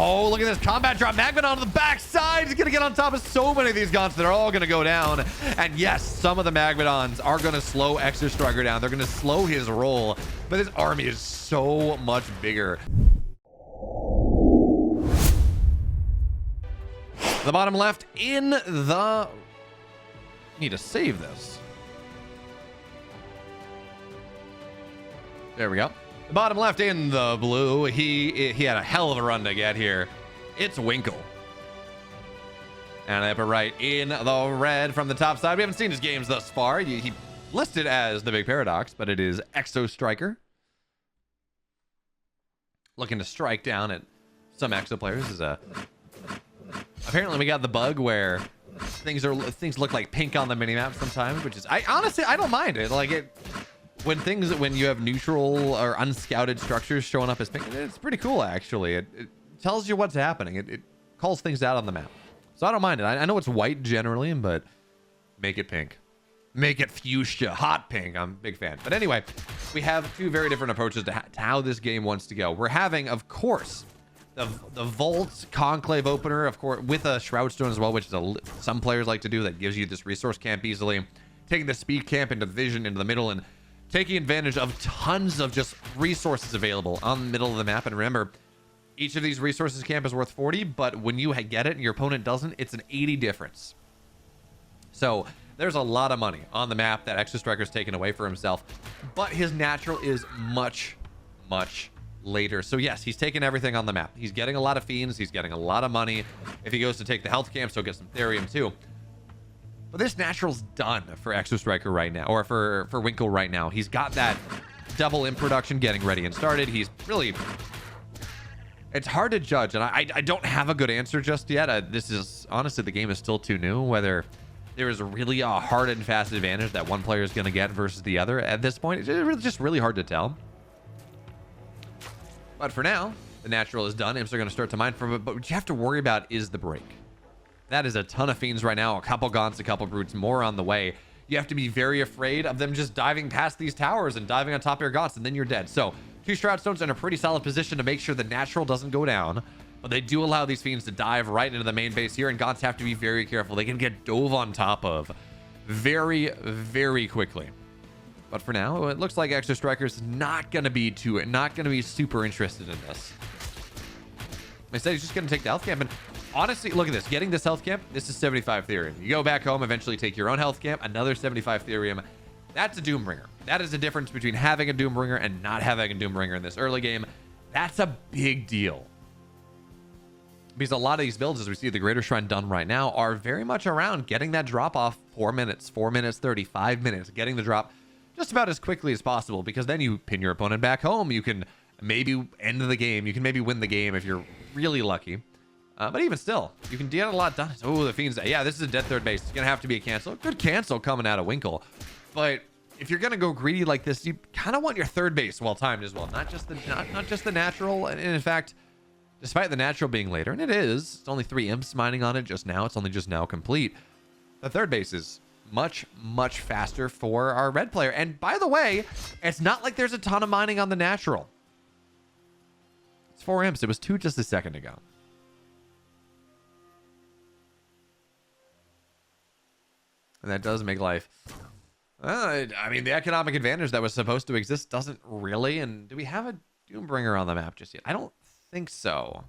Oh, look at this combat drop. Magma on the backside. He's going to get on top of so many of these gaunts. They're all going to go down. And yes, some of the Magmadons are going to slow ExoStriker down. They're going to slow his roll. But his army is so much bigger. The bottom left in the... Need to save this. There we go. The bottom left in the blue. He had a hell of a run to get here. It's Winckel. And the upper right in the red from the top side. We haven't seen his games thus far. He listed as the big paradox, but it is Exo Striker. Looking to strike down at some Exo players. Apparently we got the bug where things look like pink on the minimap sometimes, which is honestly I don't mind it. Like when you have neutral or unscouted structures showing up as pink, it's pretty cool actually. It tells you what's happening. It calls things out on the map. So I don't mind it. I know it's white generally, but make it pink. Make it fuchsia, hot pink. I'm a big fan. But anyway, we have two very different approaches to how this game wants to go. We're having, of course, the Vault Conclave opener, of course, with a Shroud Stone as well, which is some players like to do. That gives you this resource camp easily. Taking the speed camp into the vision into the middle and taking advantage of tons of just resources available on the middle of the map. And remember, each of these resources camp is worth 40, but when you get it and your opponent doesn't, it's an 80 difference. So there's a lot of money on the map that ExoStriker's taken away for himself, but his natural is much, much later. So yes, he's taking everything on the map. He's getting a lot of fiends. He's getting a lot of money. If he goes to take the health camps, he'll get some therium too. But this natural's done for ExoStriker right now, or for Winckel right now. He's got that double in production getting ready and started. He's really... It's hard to judge, and I don't have a good answer just yet. This is... Honestly, the game is still too new, whether there is really a hard and fast advantage that one player is going to get versus the other at this point. It's just really hard to tell. But for now, the natural is done. Imps are going to start to mine from it, but what you have to worry about is the break. That is a ton of fiends right now, a couple gaunts, a couple brutes, more on the way. You have to be very afraid of them just diving past these towers and diving on top of your gaunts, and then you're dead. So 2 Shroud Stones in a pretty solid position to make sure the natural doesn't go down, but they do allow these fiends to dive right into the main base here, and gaunts have to be very careful. They can get dove on top of very, very quickly. But for now, it looks like ExoStriker's not going to be super interested in this. Instead, he's just going to take the health camp. And honestly, look at this. Getting this health camp, this is 75 therium. You go back home, eventually take your own health camp, another 75 therium. That's a Doombringer. That is the difference between having a Doombringer and not having a Doombringer in this early game. That's a big deal. Because a lot of these builds, as we see the Greater Shrine done right now, are very much around getting that drop off 4 minutes, 4 minutes, 35 minutes, getting the drop just about as quickly as possible, because then you pin your opponent back home. You can maybe end the game. You can maybe win the game if you're really lucky. But even still, you can get a lot done. Oh, the fiends. Yeah, this is a dead third base. It's going to have to be a cancel. Good cancel coming out of Winckel. But if you're going to go greedy like this, you kind of want your third base well timed as well. Not just the natural. And in fact, despite the natural being later, and it's only 3 imps mining on it just now. It's only just now complete. The third base is much, much faster for our red player. And by the way, it's not like there's a ton of mining on the natural. It's 4 imps. It was 2 just a second ago. And that does make life... I mean, the economic advantage that was supposed to exist doesn't really. And do we have a Doombringer on the map just yet? I don't think so.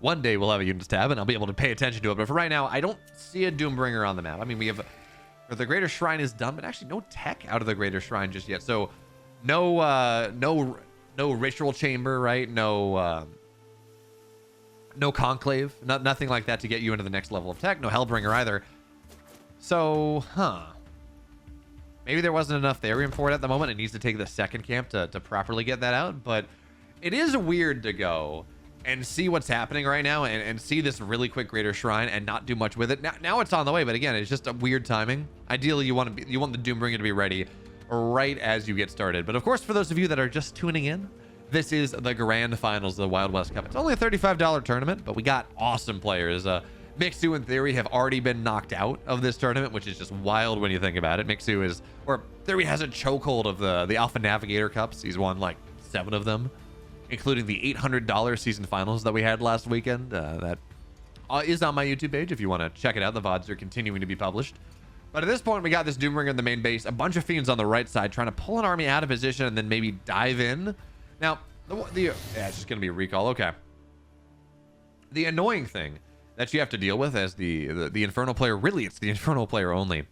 One day we'll have a units tab and I'll be able to pay attention to it. But for right now, I don't see a Doombringer on the map. I mean, we have... The Greater Shrine is done, but actually no tech out of the Greater Shrine just yet. So no Ritual Chamber, right? No Conclave. Nothing like that to get you into the next level of tech. No Hellbringer either. So, maybe there wasn't enough therium for it at the moment. It needs to take the second camp to properly get that out. But it is weird to go and see what's happening right now and see this really quick Greater Shrine and not do much with it. Now it's on the way, but again, it's just a weird timing. Ideally, you want the Doombringer to be ready right as you get started. But of course, for those of you that are just tuning in, this is the grand finals of the Wild West Cup. It's only a $35 tournament, but we got awesome players. Mixu and Theory have already been knocked out of this tournament, which is just wild when you think about it. Theory has a chokehold of the Alpha Navigator Cups. He's won like 7 of them including the $800 season finals that we had last weekend. That is on my YouTube page if you want to check it out. The VODs are continuing to be published. But at this point, we got this Doombringer in the main base, a bunch of Fiends on the right side, trying to pull an army out of position and then maybe dive in. Now, yeah, it's just going to be a recall. Okay. The annoying thing that you have to deal with as the Infernal player, really, it's the Infernal player only,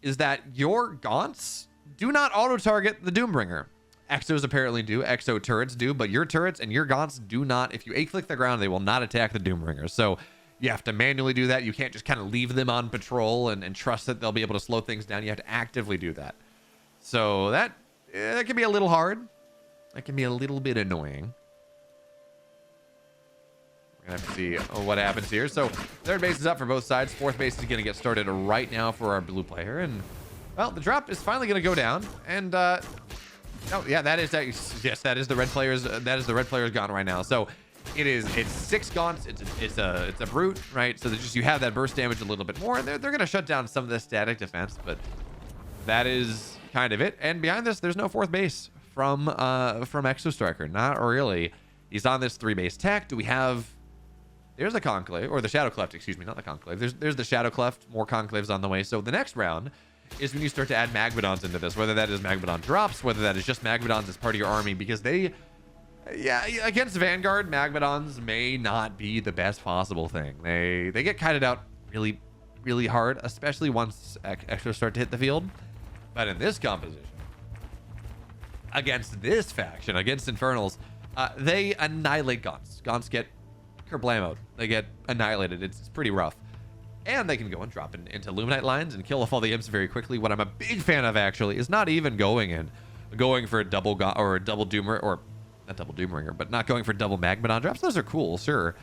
is that your Gaunts do not auto-target the Doombringer. Exos apparently do, Exo turrets do, but your turrets and your Gaunts do not. If you A-click the ground, they will not attack the Doombringer. So you have to manually do that. You can't just kind of leave them on patrol and trust that they'll be able to slow things down. You have to actively do that. So that can be a little hard. That can be a little bit annoying. We're gonna have to see what happens here. So third base is up for both sides. Fourth base is gonna get started right now for our blue player. And well, the drop is finally gonna go down. And oh yeah, that is the red player's gone right now. So it's 6 Gaunts. It's a brute, right? So just you have that burst damage a little bit more, and they're gonna shut down some of the static defense, but that is kind of it. And behind this, there's no fourth base from ExoStriker. Not really. He's on this 3-base tech. Do we have? There's the Conclave, or the Shadow Cleft, excuse me, not the Conclave. There's the Shadow Cleft, more Conclaves on the way. So the next round is when you start to add Magmadons into this, whether that is Magmadon drops, whether that is just Magmadons as part of your army, because they, yeah, against Vanguard, Magmadons may not be the best possible thing. They get kited out really, really hard, especially once Extras start to hit the field. But in this composition, against this faction, against Infernals, they annihilate Gaunts. Gaunts get kerblamoed. They get annihilated. It's pretty rough. And they can go and drop into Luminite lines and kill off all the imps very quickly. What I'm a big fan of, actually, is not even going for a double or a double Doomer, or not double Doomringer, but not going for double Magmadon drops. Those are cool, sure.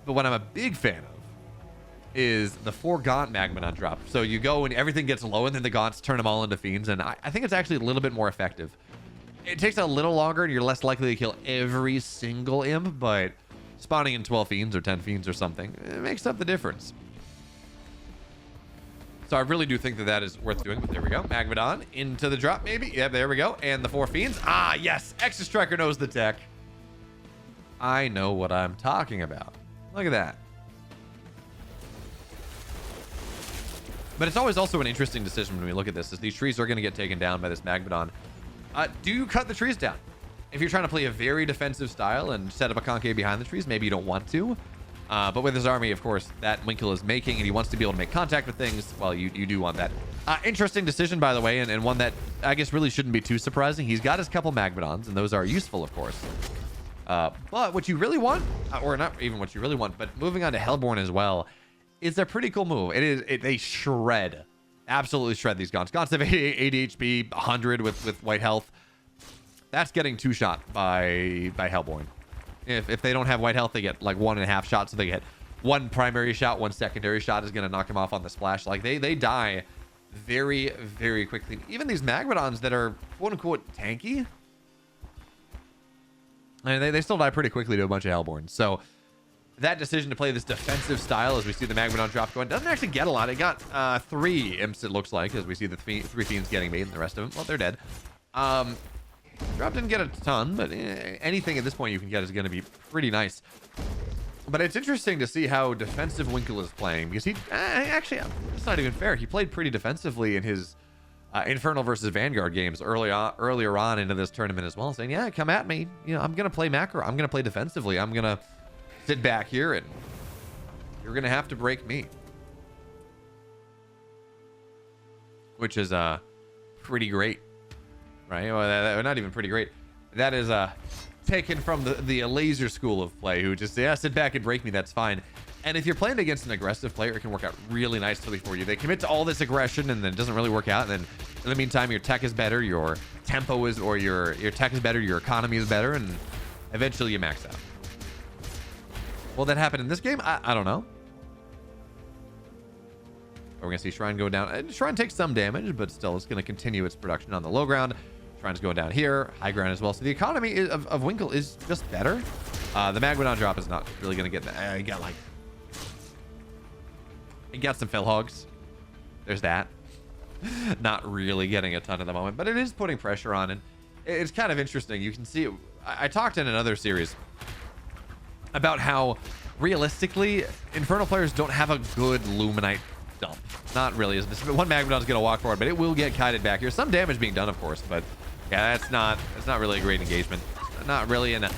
But what I'm a big fan of is the 4 Gaunt Magmadon drop. So you go and everything gets low, and then the Gaunts turn them all into Fiends. And I think it's actually a little bit more effective. It takes a little longer, and you're less likely to kill every single imp, but spawning in 12 Fiends or 10 Fiends or something, it makes up the difference. So I really do think that is worth doing. But there we go. Magmadon into the drop, maybe. Yeah, there we go. And the 4 Fiends. Ah, yes. ExoStriker knows the tech. I know what I'm talking about. Look at that. But it's always also an interesting decision when we look at this, is these trees are going to get taken down by this Magmadon. Do you cut the trees down? If you're trying to play a very defensive style and set up a concave behind the trees, maybe you don't want to. But with his army, of course, that Winckel is making, and he wants to be able to make contact with things, well, you do want that. Interesting decision, by the way, and one that I guess really shouldn't be too surprising. He's got his couple Magmadons, and those are useful, of course. But what you really want, or not even what you really want, but moving on to Hellborn as well, is a pretty cool move. They shred, absolutely shred these Gaunts. Gaunts have 80 HP, 100 with white health. That's getting 2-shot by Hellborn. If they don't have white health, they get like 1.5 shots. So they get 1 primary shot, 1 secondary shot is going to knock him off on the splash. Like they die very, very quickly. Even these Magmadons that are quote unquote tanky, and they still die pretty quickly to a bunch of Hellborns. So that decision to play this defensive style, as we see the Magmadon drop going, doesn't actually get a lot. It got 3 imps, it looks like, as we see the 3 Fiends getting made, and the rest of them, well, they're dead. Drop didn't get a ton, but anything at this point you can get is going to be pretty nice. But it's interesting to see how defensive Winckel is playing, because he actually, it's not even fair. He played pretty defensively in his Infernal versus Vanguard games earlier on into this tournament as well, saying, yeah, come at me. You know, I'm going to play macro. I'm going to play defensively. I'm going to sit back here, and you're going to have to break me. Which is pretty great. Right? Well, not even pretty great. That is taken from the laser school of play, who just, yeah, sit back and break me, that's fine. And if you're playing against an aggressive player, it can work out really nicely for you. They commit to all this aggression, and then it doesn't really work out. And then in the meantime, your tech is better, your tempo is, or your tech is better, your economy is better, and eventually you max out. Will that happen in this game? I don't know. We're going to see Shrine go down. Shrine takes some damage, but still it's going to continue its production on the low ground. Shrine's going down here, high ground as well. So the economy of Winckel is just better. The Magmadon drop is not really going to get that. He got some Fell Hogs. There's that. Not really getting a ton at the moment, but it is putting pressure on, and it's kind of interesting. You can see I talked in another series about how realistically Infernal players don't have a good Luminite dump. Not really. One Magmadon's gonna walk forward, but it will get kited back here. Some damage being done, of course, but yeah, that's not really a great engagement. Not really in a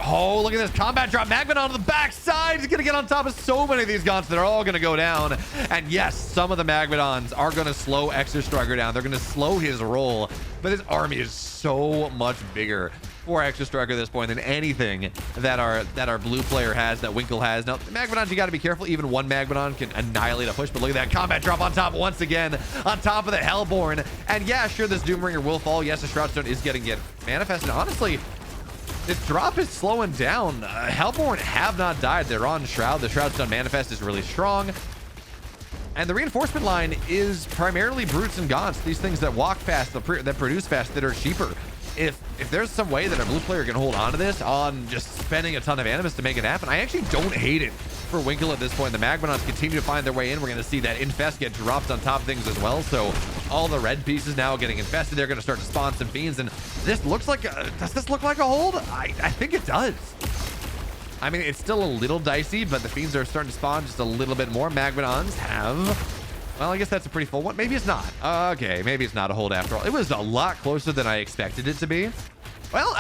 oh, look at this combat drop. Magma on the backside. He's gonna get on top of so many of these gaunts that are all gonna go down. And yes, some of the Magmadons are gonna slow ExoStriker down. They're gonna slow his roll, but his army is so much bigger for ExoStriker at this point than anything that our blue player has, that Winckel has. Now, the Magmadons, you gotta be careful. Even one Magmadon can annihilate a push, but look at that combat drop on top once again, on top of the Hellborn. And yeah, sure, this Doombringer will fall. Yes, the Shroudstone is getting manifested. Honestly, this drop is slowing down. Hellborn have not died. They're on Shroud. The Shroudstone manifest is really strong. And the reinforcement line is primarily brutes and gaunts. These things that walk fast, that produce fast, that are cheaper. If there's some way that a blue player can hold on to this on just spending a ton of animus to make it happen, I actually don't hate it for Winckel at this point. The Magmadons continue to find their way in. We're going to see that Infest get dropped on top of things as well. So all the red pieces now getting infested. They're going to start to spawn some fiends. And this looks like, does this look like a hold? I think it does. I mean, it's still a little dicey, but the fiends are starting to spawn just a little bit more. Magmadons have, well, I guess that's a pretty full one. Maybe it's not. Okay, maybe it's not a hold after all. It was a lot closer than I expected it to be. Well,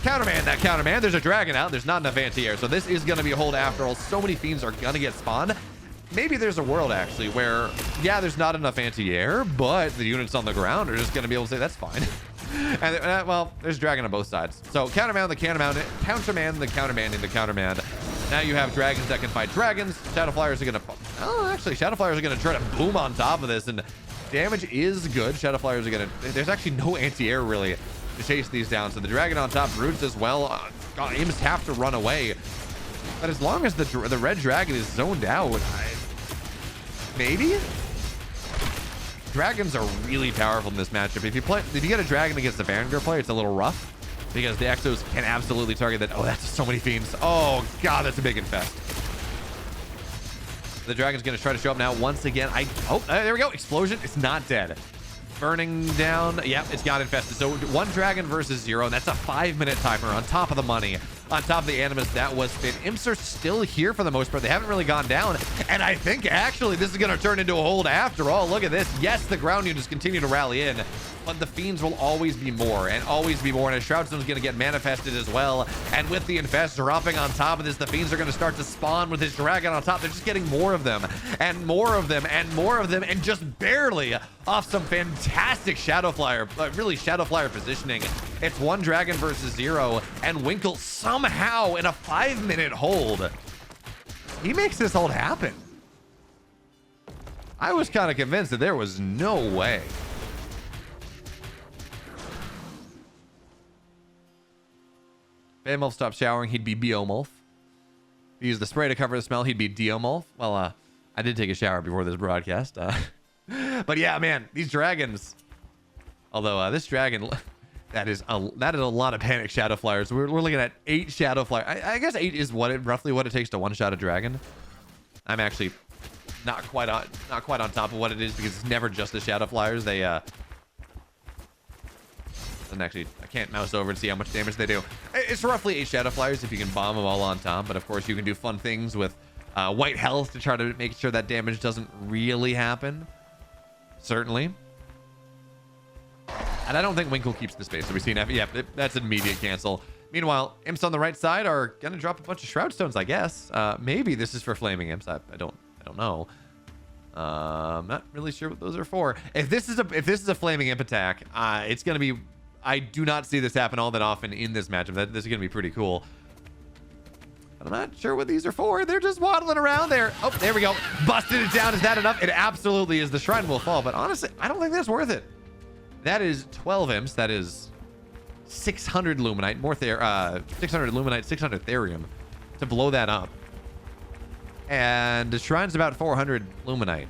counterman that counterman. There's a dragon out. There's not enough anti-air, so this is going to be a hold after all. So many fiends are going to get spawned. Maybe there's a world actually where, yeah, there's not enough anti-air, but the units on the ground are just going to be able to say that's fine. And well, there's dragon on both sides. So counterman the counterman, counterman the counterman in the counterman. Now you have dragons that can fight dragons. Shadow Flyers are going to, oh, actually, Shadow Flyers are going to try to boom on top of this, and damage is good. Shadow Flyers are going to, there's actually no anti-air really to chase these down. So the dragon on top, brutes as well. Imps have to run away. But as long as the red dragon is zoned out, maybe? Dragons are really powerful in this matchup. If you get a dragon against the Vanguard player, it's a little rough because the Exos can absolutely target that. Oh, that's so many fiends. Oh god, that's a big infest. The dragon's gonna try to show up now once again. Oh, there we go. Explosion. It's not dead. Burning down. Yep, it's got infested. So one dragon versus 0, and that's a 5-minute timer on top of the money, on top of the animus that was fit. Imps are still here for the most part. They haven't really gone down, and I think actually this is going to turn into a hold after all. Look at this. Yes, the ground units continue to rally in, but the fiends will always be more and always be more, and a Shroudstone is going to get manifested as well. And with the infest dropping on top of this, the fiends are going to start to spawn with his dragon on top. They're just getting more of them and more of them and more of them, and just barely off some fantastic Shadow Flyer, really Shadow Flyer positioning. It's one dragon versus 0, and Winckel somehow in a 5-minute hold, he makes this hold happen. I was kind of convinced that there was no way. Bamulf stopped showering, he'd be Beomulf. He used the spray to cover the smell, he'd be Deomulf. Well, I did take a shower before this broadcast. But yeah, man, these dragons. Although this dragon, that is a lot of panic Shadow Flyers. We're looking at 8 Shadow Flyers. I guess 8 is roughly what it takes to one-shot a dragon. I'm actually not quite on top of what it is because it's never just the Shadow Flyers. They and actually I can't mouse over and see how much damage they do. It's roughly 8 Shadow Flyers if you can bomb them all on top, but of course you can do fun things with white health to try to make sure that damage doesn't really happen. Certainly. And I don't think Winckel keeps the space. So we see an yeah, that's an immediate cancel. Meanwhile, imps on the right side are gonna drop a bunch of Shroudstones, I guess. Maybe this is for flaming imps. I don't know. I'm not really sure what those are for. If this is a flaming imp attack, it's gonna be. I do not see this happen all that often in this matchup. This is gonna be pretty cool. I'm not sure what these are for. They're just waddling around there. Oh, there we go. Busted it down. Is that enough? It absolutely is. The shrine will fall, but honestly, I don't think that's worth it. That is 12 imps. That is 600 luminite, 600 luminite, 600 therium to blow that up. And the shrine's about 400 luminite.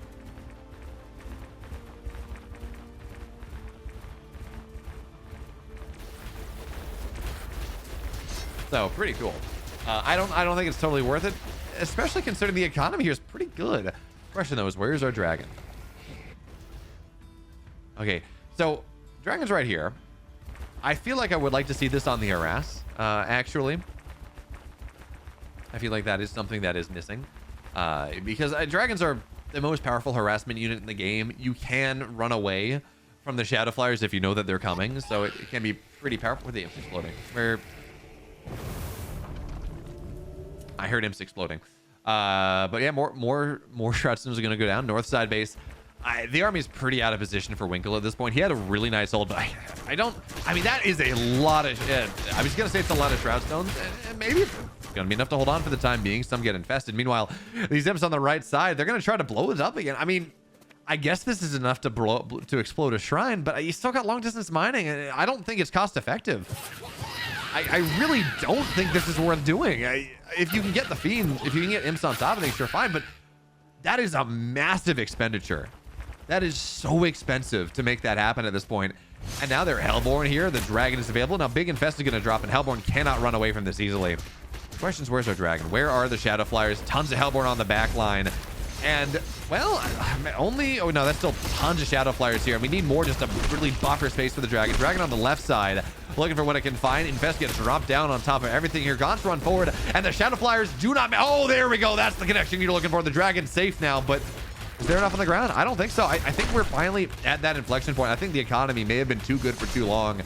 So pretty cool. I don't think it's totally worth it, especially considering the economy here is pretty good. Question though is, where's our dragon? Okay, so dragon's right here. I feel like I would like to see this on the harass, actually. I feel like that is something that is missing, because dragons are the most powerful harassment unit in the game. You can run away from the shadow flyers if you know that they're coming, so it can be pretty powerful. Where the imps exploding? Where? I heard imps exploding. But yeah, more shroud stones are going to go down. North side base. The army is pretty out of position for Winckel at this point. He had a really nice ult, but I mean, that is a lot of, I was going to say it's a lot of shroud stones. Maybe it's going to be enough to hold on for the time being. Some get infested. Meanwhile, these imps on the right side, they're going to try to blow it up again. I mean, I guess this is enough to explode a shrine, but you still got long distance mining, and I don't think it's cost effective. I really don't think this is worth doing. If you can get the fiend, if you can get imps on top of things, sure, fine, but that is a massive expenditure. That is so expensive to make that happen at this point. And now they're Hellborn here. The dragon is available. Now Big Infest is going to drop, and Hellborn cannot run away from this easily. The question is, where's our dragon? Where are the Shadow Flyers? Tons of Hellborn on the back line. And, well, only... Oh, no, that's still tons of Shadow Flyers here. And we need more just to really buffer space for the dragon. Dragon on the left side, looking for what it can find. Infest gets dropped down on top of everything here. Gaunt's run forward, and the Shadow Flyers do not... Oh, there we go. That's the connection you're looking for. The dragon's safe now, but... Is there enough on the ground? I don't think so. I think we're finally at that inflection point. I think the economy may have been too good for too long.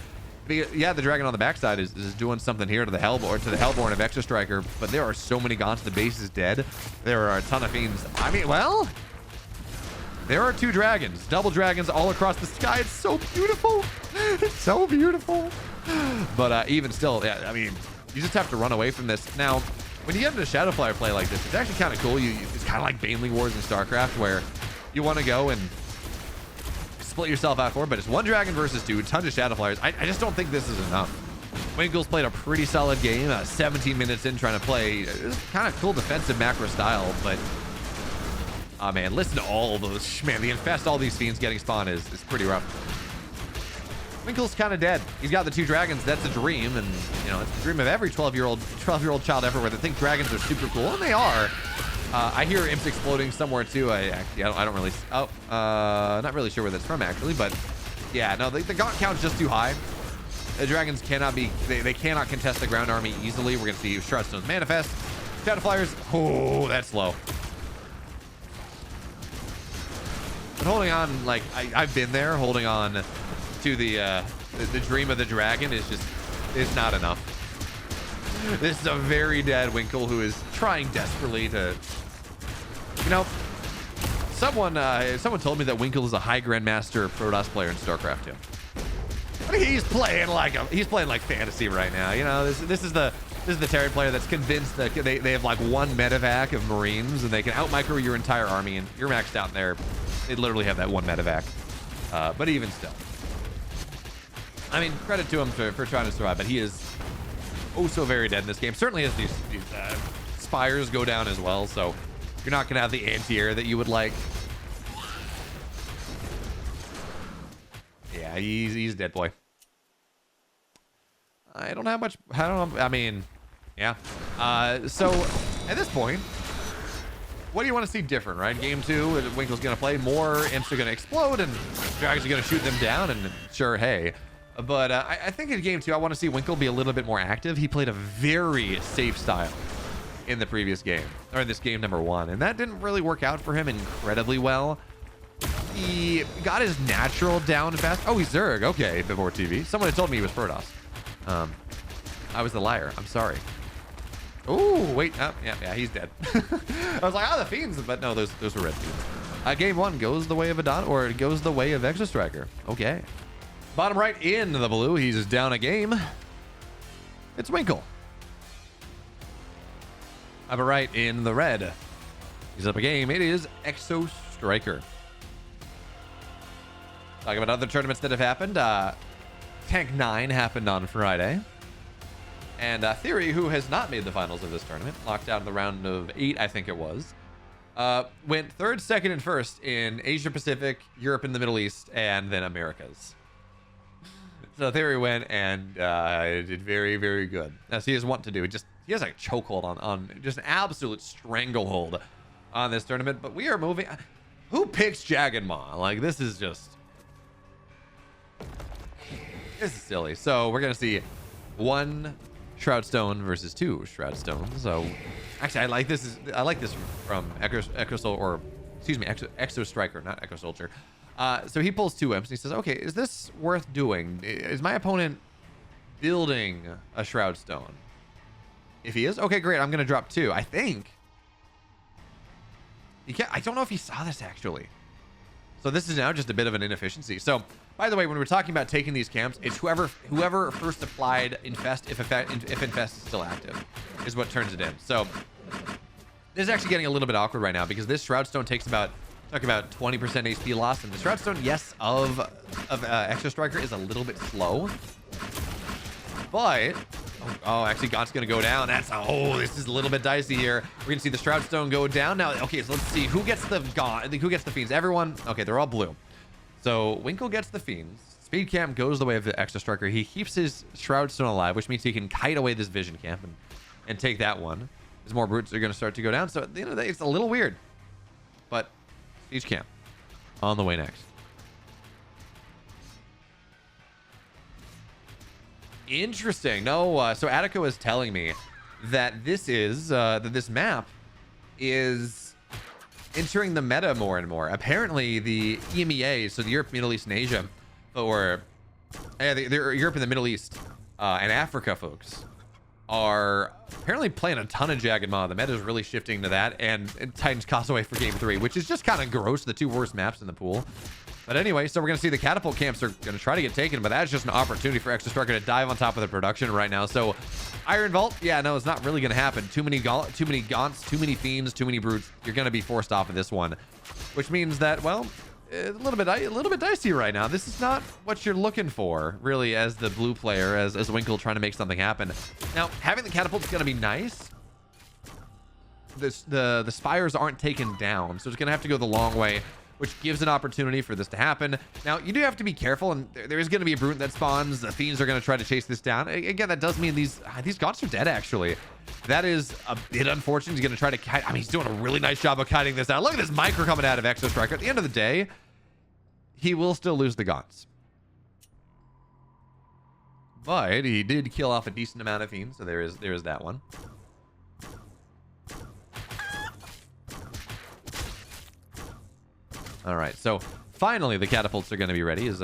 Yeah, the dragon on the backside is doing something here to the Hellborn of ExoStriker, but there are so many Gaunts. The base is dead. There are a ton of fiends. I mean, well, there are two dragons, double dragons all across the sky. It's so beautiful. It's so beautiful. But even still, yeah, I mean, you just have to run away from this. Now, when you get into Shadow Flyer play like this, it's actually kind of cool. It's kind of like Baneling Wars in StarCraft, where you want to go and split yourself out for it, but it's one dragon versus two, tons of Shadow Flyers. I just don't think this is enough. Winckel's played a pretty solid game, 17 minutes in trying to play. It's kind of cool defensive macro style, but oh man, listen to all those. Man, the infest all these fiends getting spawned is pretty rough. Winckel's kind of dead. He's got the two dragons. That's a dream, and you know, it's a dream of every 12-year-old child everywhere that think dragons are super cool, and they are. I hear imps exploding somewhere too. I don't really. Oh, not really sure where that's from actually, but yeah, no, the Gaunt count's just too high. The dragons cannot be. They cannot contest the ground army easily. We're gonna see Shroud Stones manifest. Shadow Flyers. Oh, that's low. But holding on, like I've been there, holding on to the dream of the dragon is not enough. This is a very dead Winckel who is trying desperately to, you know, someone told me that Winckel is a high grandmaster Protoss player in StarCraft 2. But he's playing like fantasy right now. You know, this is the Terran player that's convinced that they have like one medevac of Marines and they can out micro your entire army, and you're maxed out there. They literally have that one medevac. But even still, I mean, credit to him for trying to survive, but he is oh so very dead in this game. Certainly as these spires go down as well, so you're not gonna have the anti-air that you would like. Yeah, he's dead boy. I don't have much. I mean, yeah. So at this point, what do you want to see different, right? Game 2, Winckel's gonna play more, imps are gonna explode, and dragons are gonna shoot them down, and sure, hey. But I think in game 2, I want to see Winckel be a little bit more active. He played a very safe style in the previous game, or in this game number 1, and that didn't really work out for him incredibly well. He got his natural down fast. Oh, he's Zerg. Okay, before TV. Someone had told me he was Protoss. I was the liar. I'm sorry. Oh, wait. Oh, yeah, he's dead. I was like, oh, the fiends, but no, those were red fiends. Game 1 goes the way of Adon, or it goes the way of ExoStriker. Okay. Bottom right in the blue, he's down a game. It's Winckel. Upper right in the red, he's up a game. It is Exo Striker. Talking about other tournaments that have happened. Tank 9 happened on Friday. And Theory, who has not made the finals of this tournament, locked out in the round of 8, I think it was, went 3rd, 2nd, and 1st in Asia Pacific, Europe, and the Middle East, and then Americas. So Theory went and did very, very good, as he is wont to do. He has a chokehold on just an absolute stranglehold on this tournament. But we are moving. Who picks Jagged Maw? Like, this is just This is silly. So we're gonna see 1 Shroud Stone versus 2 Shroud Stones. So actually, I like this from Exo Striker, not Echo Soldier. So he pulls 2 imps and he says, okay, is this worth doing? Is my opponent building a Shroud Stone? If he is, okay, great. I'm gonna drop 2. I think. I don't know if he saw this actually. So this is now just a bit of an inefficiency. So by the way, when we're talking about taking these camps, it's whoever first applied Infest, if Infest is still active, is what turns it in. So this is actually getting a little bit awkward right now because this Shroud Stone takes about 20% HP loss, and the Shroud Stone, yes, of Exo Striker is a little bit slow, but actually Gaunt's gonna go down. This is a little bit dicey here. We're gonna see the Shroud Stone go down now. Okay, so let's see who gets the Gaunt, who gets the Fiends. Everyone, okay, they're all blue. So Winckel gets the Fiends. Speed Camp goes the way of the Exo Striker. He keeps his Shroud Stone alive, which means he can kite away this Vision Camp and take that one. As more brutes are gonna start to go down. So at the end of the day, it's a little weird, but Siege Camp on the way next. Interesting. No, so Attico is telling me that this map is entering the meta more and more. Apparently, the EMEA, so the Europe, Middle East, and Asia, or the Europe and the Middle East and Africa folks, are apparently playing a ton of Jagged Maw. The meta is really shifting to that, and Titans Causeway for game 3, which is just kind of gross. The 2 worst maps in the pool. But anyway, so we're going to see the catapult camps are going to try to get taken, but that's just an opportunity for ExoStriker to dive on top of the production right now. So Iron Vault, yeah, no, it's not really going to happen. Too many Gaunts, too many Fiends, too many Brutes. You're going to be forced off of this one, which means that, well, a little bit dicey right now. This is not what you're looking for, really, as the blue player, as Winckel trying to make something happen. Now, having the catapult is going to be nice. The spires aren't taken down, so it's going to have to go the long way, which gives an opportunity for this to happen. Now, you do have to be careful, and there is going to be a brute that spawns. The Fiends are going to try to chase this down. Again, that does mean these Gaunts are dead, actually. That is a bit unfortunate. He's going to try to kite. I mean, he's doing a really nice job of kiting this out. Look at this micro coming out of Exo Striker. At the end of the day, he will still lose the Gaunts. But he did kill off a decent amount of Fiends, so there is that one. All right, so finally the catapults are going to be ready. Is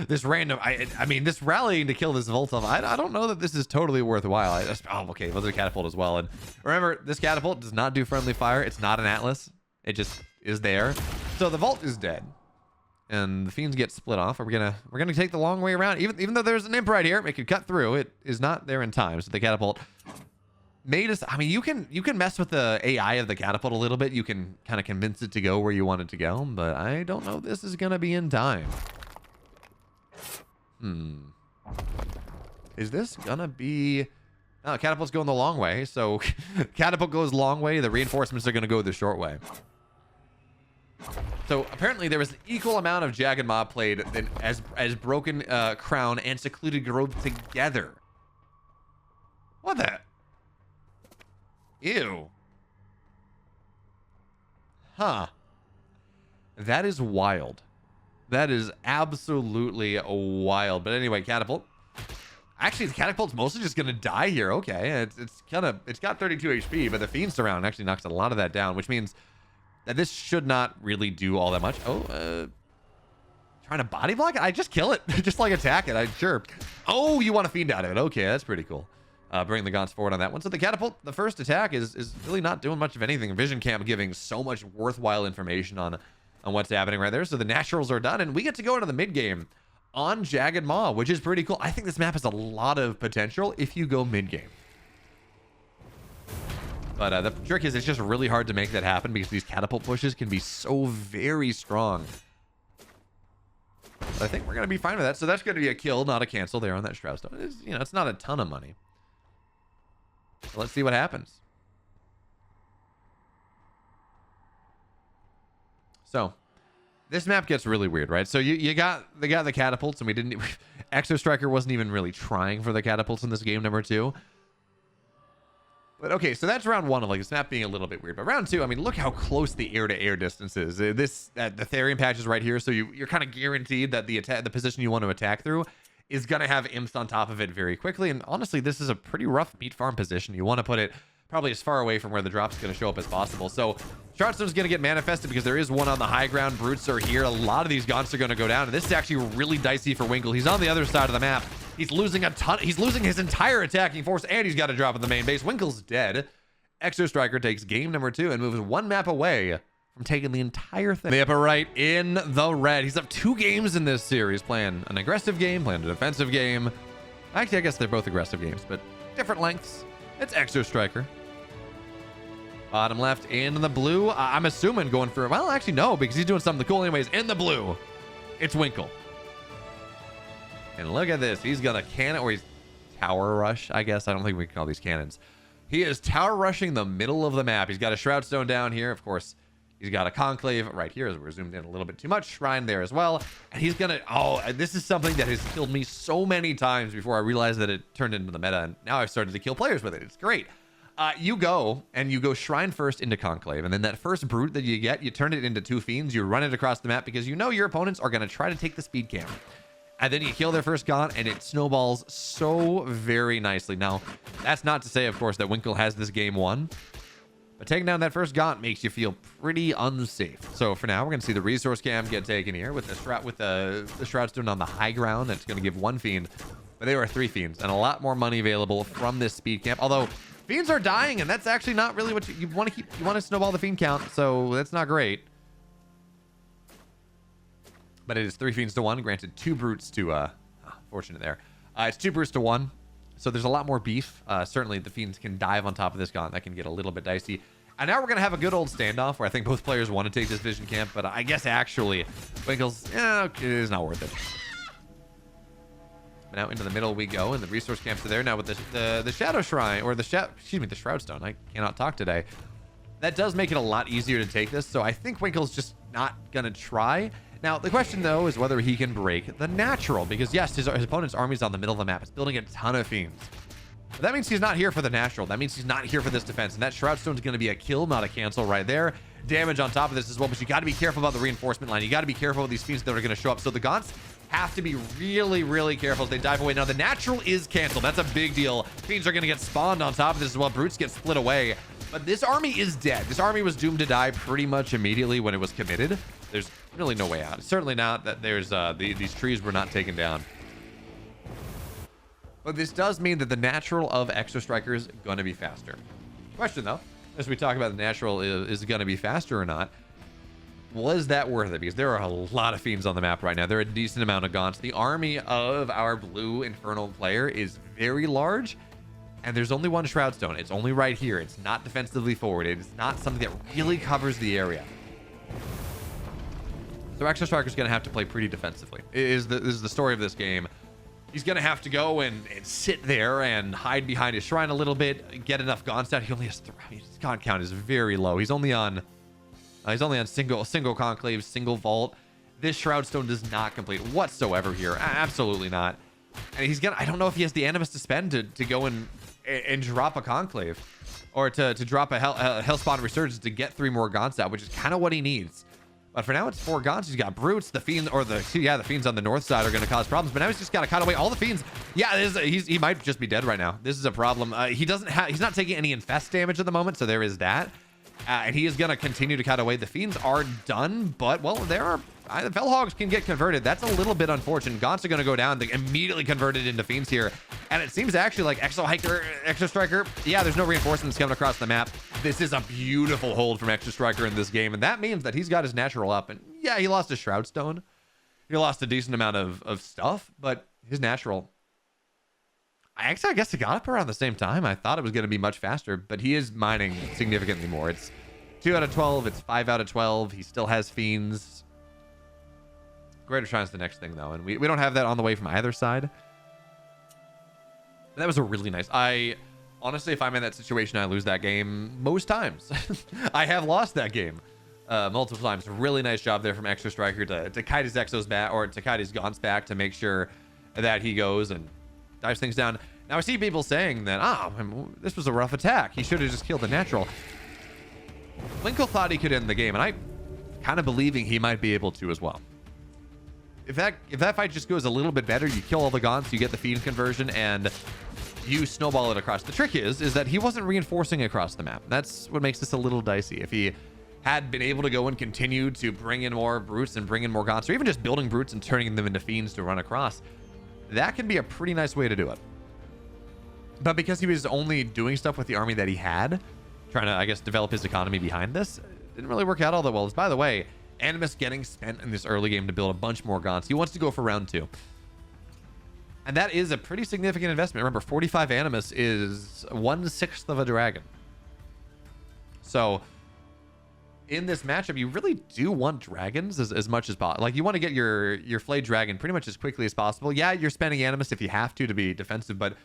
this random? I mean, this rallying to kill this Voltov. I don't know that this is totally worthwhile. Okay, well, there's a catapult as well. And remember, this catapult does not do friendly fire. It's not an Atlas. It just is there. So the Vault is dead, and the Fiends get split off. We're gonna take the long way around. Even though there's an imp right here, it could cut through. It is not there in time. So the catapult made us. I mean, you can mess with the AI of the catapult a little bit. You can kind of convince it to go where you want it to go, but I don't know if this is gonna be in time. Is this gonna be? Oh, catapult's going the long way, so catapult goes long way. The reinforcements are gonna go the short way. So apparently there was an equal amount of Jagged Maw played as Broken Crown and Secluded Grove together. What the? Ew. Huh. That is wild. That is absolutely wild. But anyway, catapult. Actually, the catapult's mostly just gonna die here. Okay, it's got 32 HP, but the Fiend Surround actually knocks a lot of that down, which means that this should not really do all that much. Trying to body block it? I just kill it. Just like attack it. Sure. Oh, you want to Fiend out of it. Okay, that's pretty cool. Bring the Gaunts forward on that one. So the catapult, the first attack is really not doing much of anything. Vision Camp giving so much worthwhile information on what's happening right there. So the naturals are done, and we get to go into the mid game on Jagged Maw, which is pretty cool. I think this map has a lot of potential if you go mid game. But the trick is it's just really hard to make that happen because these catapult pushes can be so very strong. But I think we're going to be fine with that. So that's going to be a kill, not a cancel there on that Shroud Stone. It's not a ton of money. So let's see what happens. So this map gets really weird, right? So they got the catapults, and we didn't. Exo Striker wasn't even really trying for the catapults in this game number 2. But okay, so that's round 1 of like this map being a little bit weird. But round 2, I mean, look how close the air-to-air distance is. The Therian patch is right here, so you're kind of guaranteed that the position you want to attack through is going to have imps on top of it very quickly. And honestly, this is a pretty rough meat farm position. You want to put it probably as far away from where the drop's going to show up as possible. So Shroudstone's going to get manifested because there is one on the high ground. Brutes are here. A lot of these gaunts are going to go down. And this is actually really dicey for Winckel. He's on the other side of the map. He's losing a ton. He's losing his entire attacking force, and he's got to drop in the main base. Winckel's dead. Exo Striker takes game number 2 and moves one map away from taking the entire thing. The upper right in the red. He's up 2 games in this series, playing an aggressive game, playing a defensive game. Actually, I guess they're both aggressive games, but different lengths. It's Exo Striker. Bottom left in the blue. I'm assuming going for, well, actually no, because he's doing something cool anyways. In the blue, it's Winckel. And look at this. He's gonna cannon, or he's tower rush, I guess. I don't think we can call these cannons. He is tower rushing the middle of the map. He's got a Shroudstone down here. Of course, he's got a Conclave right here as we're zoomed in a little bit too much. Shrine there as well. And he's gonna, oh, this is something that has killed me so many times before I realized that it turned into the meta. And now I've started to kill players with it. It's great. You go Shrine first into Conclave, and then that first Brute that you get, you turn it into 2 Fiends, you run it across the map because you know your opponents are going to try to take the speed cam. And then you kill their first Gaunt, and it snowballs so very nicely. Now, that's not to say, of course, that Winckel has this game won, but taking down that first Gaunt makes you feel pretty unsafe. So for now, we're going to see the resource cam get taken here with the Shroudstone on the high ground. That's going to give 1 Fiend, but there are 3 Fiends, and a lot more money available from this speed camp. Although Fiends are dying, and that's actually not really what you want to keep. You want to snowball the Fiend count, so that's not great. But it is 3 Fiends to 1. Granted, 2 Brutes to, fortunate there. It's 2 Brutes to 1, so there's a lot more beef. Certainly, the Fiends can dive on top of this Gaunt. That can get a little bit dicey. And now we're going to have a good old standoff where I think both players want to take this Vision Camp, but I guess actually, Winckel's, it is not worth it. But now into the middle we go, and the resource camps are there. Now with the Shadow Shrine, or the Shroudstone. I cannot talk today. That does make it a lot easier to take this, so I think Winckel's just not going to try. Now, the question, though, is whether he can break the natural, because, yes, his opponent's army's on the middle of the map. It's building a ton of Fiends. But that means he's not here for the natural. That means he's not here for this defense, and that Shroudstone's going to be a kill, not a cancel right there. Damage on top of this as well, but you got to be careful about the reinforcement line. You got to be careful with these Fiends that are going to show up. So the Gaunts have to be really, really careful as they dive away. Now, the natural is canceled. That's a big deal. Fiends are going to get spawned on top of this as well. Brutes get split away. But this army is dead. This army was doomed to die pretty much immediately when it was committed. There's really no way out. Certainly not that there's these trees were not taken down. But this does mean that the natural of Exo Striker is going to be faster. Question, though, as we talk about the natural is going to be faster or not, was that worth it? Because there are a lot of Fiends on the map right now. There are a decent amount of Gaunts. The army of our blue Infernal player is very large, and there's only one Shroudstone. It's only right here. It's not defensively forward. It's not something that really covers the area. So Exo Striker is going to have to play pretty defensively. This is the story of this game. He's going to have to go and sit there and hide behind his shrine a little bit, get enough Gaunts out. He only has 3. His Gaunt count is very low. He's only on single Conclave, single Vault. This Shroudstone does not complete whatsoever here. Absolutely not. And he's gonna, I don't know if he has the Animus to spend to go and drop a Conclave, or to drop a Hellspawn Resurgence to get 3 more Gaunts out, which is kind of what he needs. But for now, it's 4 Gaunts. He's got Brutes. The Fiends, or the Fiends on the north side are going to cause problems. But now he's just got to cut away all the Fiends. Yeah, he might just be dead right now. This is a problem. He's not taking any infest damage at the moment, so there is that. And he is going to continue to cut away. The Fiends are done, but, well, there are... the Felhogs can get converted. That's a little bit unfortunate. Gaunts are going to go down. They immediately converted into Fiends here. And it seems actually like Exo Striker, yeah, there's no reinforcements coming across the map. This is a beautiful hold from Exo Striker in this game. And that means that he's got his natural up. And yeah, he lost his Shroudstone. He lost a decent amount of stuff, but his natural... I guess it got up around the same time. I thought it was going to be much faster, but he is mining significantly more. It's 2 out of 12. It's 5 out of 12. He still has Fiends. Greater Shrine's the next thing, though, and we don't have that on the way from either side. That was a really nice... honestly, if I'm in that situation, I lose that game most times. I have lost that game multiple times. Really nice job there from Exo Striker to kite his Exos back, or to kite his Gaunts back to make sure that he goes and dives things down. Now, I see people saying that, this was a rough attack. He should have just killed the natural. Winckel thought he could end the game, and I kind of believing he might be able to as well. if that fight just goes a little bit better, you kill all the Gaunts, you get the Fiend conversion, and you snowball it across. The trick is that he wasn't reinforcing across the map. That's what makes this a little dicey. If he had been able to go and continue to bring in more brutes and bring in more Gaunts, or even just building brutes and turning them into Fiends to run across, that can be a pretty nice way to do it. But because he was only doing stuff with the army that he had, trying to, I guess, develop his economy behind this, it didn't really work out all that well. By the way, Animus getting spent in this early game to build a bunch more Gaunts. He wants to go for round 2. And that is a pretty significant investment. Remember, 45 Animus is 1/6 of a dragon. So in this matchup, you really do want dragons as much as possible. Like, you want to get your flayed dragon pretty much as quickly as possible. Yeah, you're spending Animus if you have to be defensive, but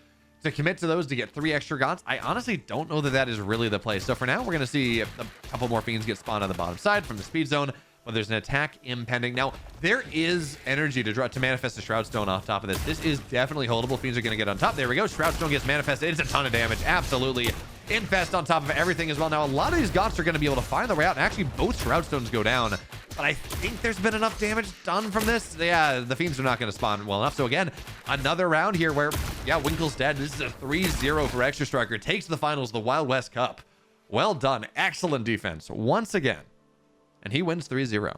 to commit to those to get 3 extra Gaunts, I honestly don't know that is really the play. So for now, we're going to see a couple more Fiends get spawned on the bottom side from the speed zone. But there's an attack impending. Now, there is energy to manifest the Shroud Stone off top of this. This is definitely holdable. Fiends are going to get on top. There we go. Shroud Stone gets manifested. It's a ton of damage. Absolutely. Infest on top of everything as well. Now, a lot of these Gaunts are going to be able to find their way out. And actually, both Shroud Stones go down. But I think there's been enough damage done from this. Yeah, the Fiends are not going to spawn well enough. So again, another round here where, yeah, Winckel's dead. This is a 3-0 for ExoStriker. Takes the finals, the Wild West Cup. Well done. Excellent defense once again. And he wins 3-0.